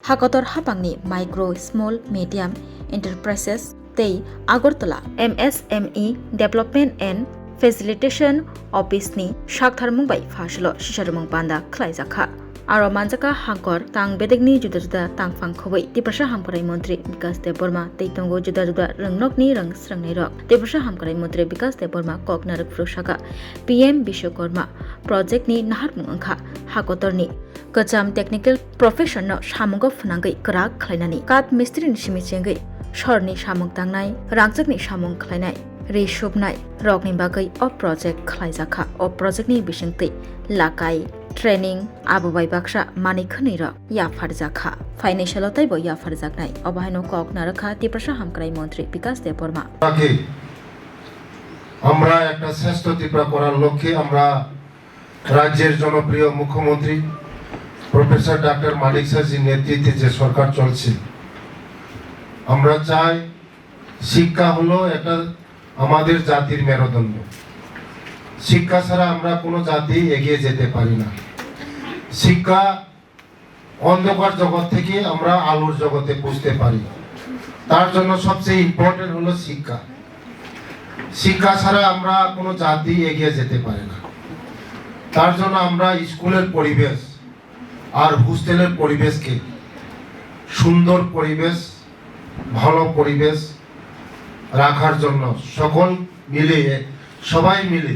Hakotor hapangni micro, small, medium enterprises tei Agartala MSME Development and Facilitation Office ni Shaktharmung bai phashlo shisharmung panda khlaijaka. Aro manjaka hangkor tang bedegni juda-juda tang phangkhoi Tiprasa Hamkarai Mantri Bikas Deborma tei tongo juda-juda röngnokni röng sröngnai rok Tiprasa Hamkarai Mantri Bikas Deborma kok narak phrusaka PM Bishwakarma project ni naharmung angkha hakotorni kacham technical profession no samungo phnanggai krak khlainani kat mistri ni simi chengai shorni samung tangnai rangjakni samung khlainai resubnai rokni bagai o project khlaijaka o project ni bisingtei lakai training abubai baksa manikhani ro ya farjaka financial taibo ya farjaknai obahaino kok narakha Tiprasa Hamkarai Mantri Bikas Deborma আমরা একটা শ্রেষ্ঠ ত্রিপুরা করার লক্ষ্যে আমরা রাজ্যের জনপ্রিয় মুখ্যমন্ত্রী professor doctor মানিক স্যারের নেতৃত্বে যে সরকার চলছে আমরা চাই শিক্ষা হলো একটা আমাদের জাতির মেরুদণ্ড শিক্ষা ছাড়া আমরা কোনো জাতি এগিয়ে যেতে পারি না শিক্ষা অন্ধকার জগৎ থেকে আমরা আলোর জগতে পৌঁছতে পারি তার জন্য সবচেয়ে ইম্পর্টেন্ট হলো শিক্ষা শিক্ষা ছাড়া আমরা কোনো জাতি এগিয়ে যেতে পারি না তার জন্য আমরা স্কুলের পরিবেশ আর হোস্টেলের পরিবেশকে সুন্দর পরিবেশ ভালো পরিবেশ রাখার জন্য সকল মিলে সবাই মিলে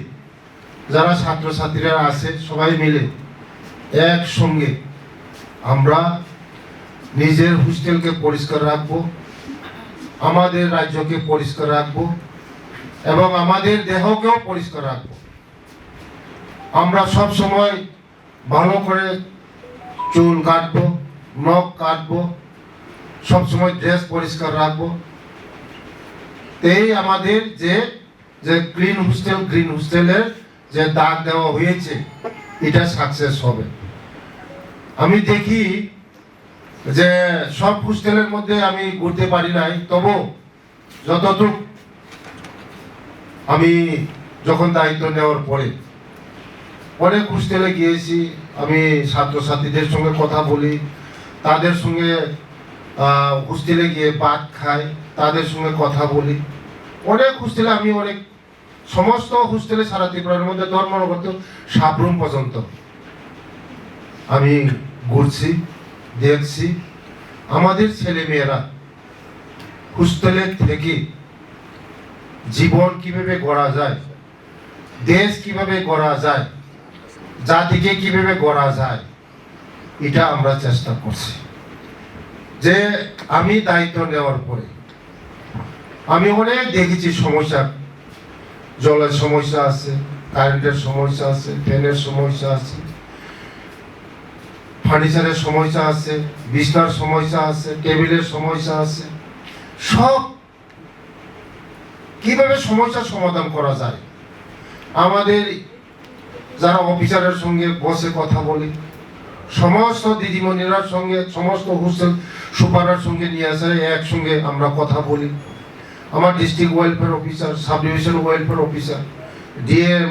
যারা ছাত্রছাত্রীরা আছে সবাই মিলে একসঙ্গে আমরা নিজের হোস্টেলকে পরিষ্কার রাখবো আমাদের রাজ্যকে পরিষ্কার রাখবো এবং আমাদের দেহকেও পরিষ্কার রাখবো আমরা সব সময় ভালো করে চুল কাটবো নখ কাটবো সব সময় ড্রেস পরিষ্কার রাখবো এই আমাদের যে গ্রিন হোস্টেলের যে দাগ দেওয়া হয়েছে এটা সাকসেস হবে আমি দেখি যে সব হোস্টেলের মধ্যে আমি ঘুরতে পারি নাই তবু যতটুকু আমি যখন দায়িত্ব নেওয়ার পরে অনেক হোস্টেলে গিয়েছি আমি ছাত্রছাত্রীদের সঙ্গে কথা বলি তাদের সঙ্গে হোস্টেলে গিয়ে ভাত খাই তাদের সঙ্গে কথা বলি অনেক হোস্টেলে আমি অনেক সমস্ত হোস্টেলে সারা ত্রিপুরার মধ্যে ধর্মনগর সাবরুম পর্যন্ত আমি ঘুরছি দেখছি আমাদের ছেলে মেয়েরা হোস্টেলে থেকে জীবন কিভাবে গড়া যায় দেশ কিভাবে গড়া যায় জাতিকে কিভাবে গড়া যায় এটা আমরা চেষ্টা করছি যে আমি দায়িত্ব নেওয়ার পরে আমি অনেক দেখেছি সমস্যা জলের সমস্যা আছে কারেন্টের সমস্যা আছে ফ্যানের সমস্যা আছে ফার্নিচারের সমস্যা আছে বিছনার সমস্যা আছে টেবিলের সমস্যা আছে সব কিভাবে সমস্যার সমাধান করা যায় আমাদের যারা অফিসারের সঙ্গে বসে কথা বলি সমস্ত দিদিমণিরার সঙ্গে সমস্ত হোস্টেল সুপারের সঙ্গে নিয়ে আসে একসঙ্গে আমরা কথা বলি আমার district welfare officer sub division welfare officer DM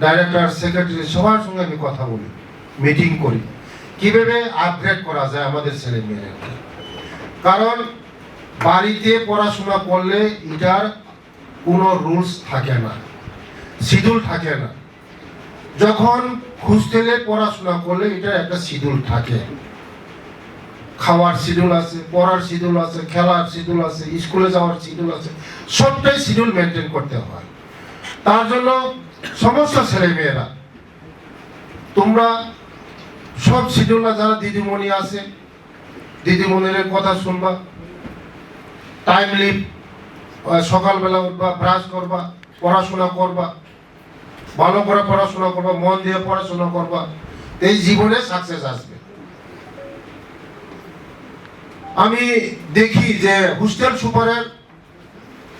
director secretary সবার সঙ্গে আমি কথা বলি মিটিং করি কিভাবে আপগ্রেড করা যায় আমাদের ছেলে মেয়েদেরকে কারণ বাড়িতে পড়াশোনা করলে এটার কোনো রুলস থাকে না শিডিউল থাকে না যখন হোস্টেলে পড়াশোনা করলে এটা একটা শিডিউল থাকে খাওয়ার শিডিউল আছে পড়ার শিডিউল আছে খেলার শিডিউল আছে স্কুলে যাওয়ার শিডিউল আছে সবটাই শিডিউল মেনটেন করতে হয় তার জন্য সমস্ত ছেলে মেয়েরা তোমরা সব শিডিউলে যারা দিদিমণি আছে দিদিমণির কথা শুনবা টাইমলি সকালবেলা উঠবা ব্রাশ করবা পড়াশোনা করবা ভালো করে পড়াশোনা করবা মন দিয়ে পড়াশোনা করবা এই জীবনে সাকসেস আসবে আমি দেখি যে হোস্টেল সুপারের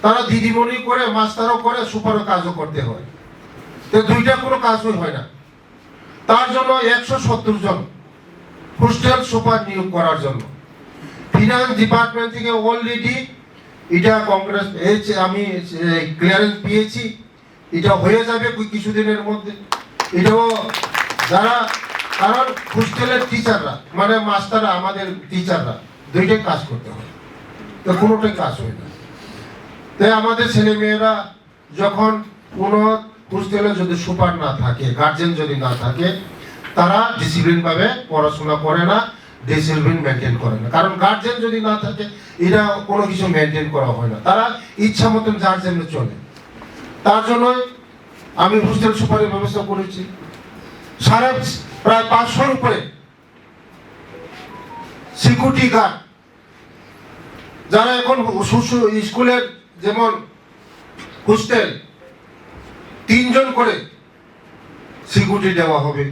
তারা দিদিমণি করে মাস্টারও করে সুপারও কাজও করতে হয় তো দুইটা কোনো কাজই হয় না তার জন্য 170 জন হোস্টেল সুপার নিয়োগ করার জন্য ফিনান্স ডিপার্টমেন্ট থেকে অলরেডি এটা কংগ্রেস আমি ক্লিয়ারেন্স পেয়েছি এটা হয়ে যাবে কিছুদিনের মধ্যে এটাও যারা কারণ হোস্টেলের টিচাররা মানে মাস্টাররা আমাদের টিচাররা দুইটাই কাজ করতে হয়, তো কোনোটাই কাজ হয় না। তাই আমাদের ছেলে মেয়েরা যখন কোনো হোস্টেলে যদি সুপার না থাকে, গার্জেন যদি না থাকে, তারা ডিসিপ্লিন ভাবে পড়াশোনা করে না, ডিসিপ্লিন মেনটেন করে না। কারণ গার্জেন যদি না থাকে এরা কোনো কিছু মেনটেন করা হয় না, তারা ইচ্ছা মতন যার জন্য চলে। তার জন্য আমি হোস্টেল সুপারের ব্যবস্থা করেছি। প্রায় 500-র উপরে সিকিউরিটি গার্ড, যারা এখন স্কুলের যেমন হোস্টেল 3 জন করে সিকিউরিটি দেওয়া হবে,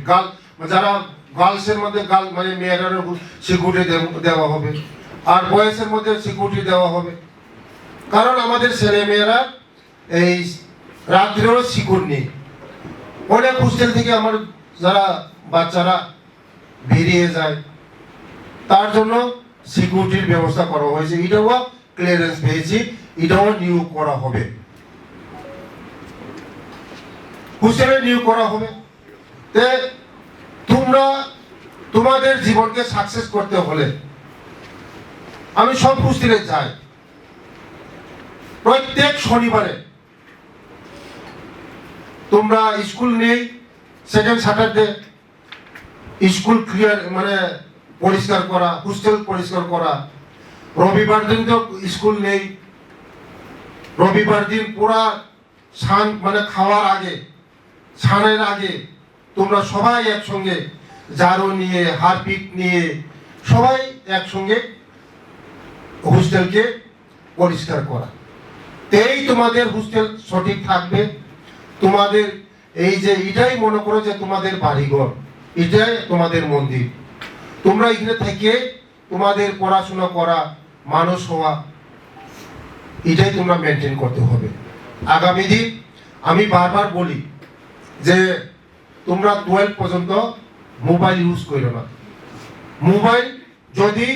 যারা গার্লসের মধ্যে মানে মেয়েরা সিকিউরিটি দেওয়া হবে, আর বয়েসের মধ্যে সিকিউরিটি দেওয়া হবে। কারণ আমাদের ছেলে মেয়েরা এই রাত্রেও সিকিউর নেই। অনেক হোস্টেল থেকে আমার যারা বাচ্চারা বেরিয়ে যায়, তার জন্য সিকিউরিটির ব্যবস্থা করা হয়েছে। এটাও ক্লিয়ারেন্স পেয়েছি, এটাও নিয়োগ করা হবে, হোস্টেলে নিয়োগ করা হবে। তোমরা তোমাদের জীবনকে সাকসেস করতে হলে আমি সব হোস্টেলে যাই, প্রত্যেক শনিবারে তোমরা স্কুল নেই, সেকেন্ড স্যাটারডে স্কুল ক্লিয়ার মানে পরিষ্কার করা, হোস্টেল পরিষ্কার করা। রবিবার দিন তো স্কুল নেই, রবিবার দিন পুরা স্নান মানে খাওয়ার আগে, স্নানের আগে তোমরা সবাই একসঙ্গে ঝাড়ু নিয়ে, হারপিক নিয়ে সবাই একসঙ্গে হোস্টেলকে পরিষ্কার করা। এই তোমাদের হোস্টেল সঠিক থাকবে। তোমাদের এই যে এটাই মনে করো যে তোমাদের বাড়িঘর, এটাই তোমাদের মন্দির। তোমরা এখানে থেকে তোমাদের পড়াশোনা করা, মানুষ হওয়া, এটাই তোমরা মেনটেন করতে হবে। আগামী দিন আমি বারবার বলি যে তোমরা 12 পর্যন্ত মোবাইল ইউজ করো না। মোবাইল যদি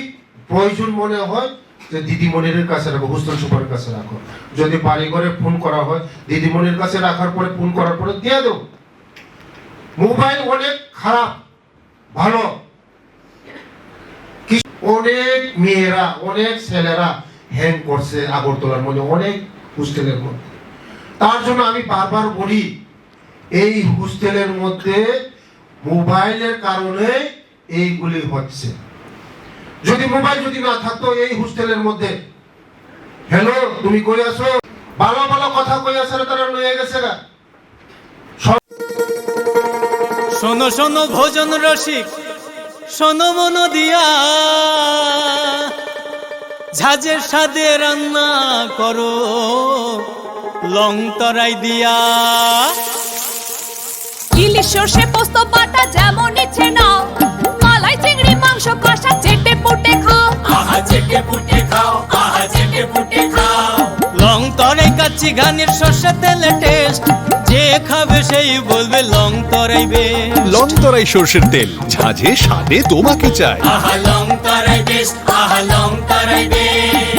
প্রয়োজন মনে হয় যে দিদিমণির কাছে রাখো, হোস্টেল সুপারের কাছে রাখো। যদি বাড়ি ঘরে ফোন করা হয়, দিদিমণির কাছে রাখার পরে ফোন করার পরে দিয়ে দাও। মোবাইল অনেক খারাপ, ভালো অনেক মেয়েরা, অনেক ছেলেরা হ্যাং করছে আগরতলার মধ্যে, অনেক হোস্টেলের মধ্যে। তার জন্য আমি বারবার বলি এই হোস্টেলের মধ্যে মোবাইলের কারণে এইগুলি হচ্ছে। যদি মোবাইল যদি না থাকতো এই হোস্টেলের মধ্যে, হ্যালো তুমি কই আসো, ভালো ভালো কথা কই আসো, তারা লয়ে গেছে গা। শোনো শোনো ভোজন রসিক, শোনো মন দিয়া, ঝাঁঝের স্বাদে রান্না করো লং তরাই দিয়া। ইলিশ সর্ষে পোস্ত বাটা যেমন ইচ্ছে নাও, মালাই চিংড়ি মাংস কষা চেটে পুটে খাও, আহা চেটে পুটে খাও, আহা চেটে পুটে খাও। লং তরাই কাচ্চি ঘানির সর্ষে তেলে টেস্ট, যে খাবে সেই বলবে লং তরাই বেশ। লং তরাই সর্ষের তেল, ঝাঁঝে স্বাদে তোমাকে চাই। আহা লং তরাই বেশ, আহা লং তরাই বেশ।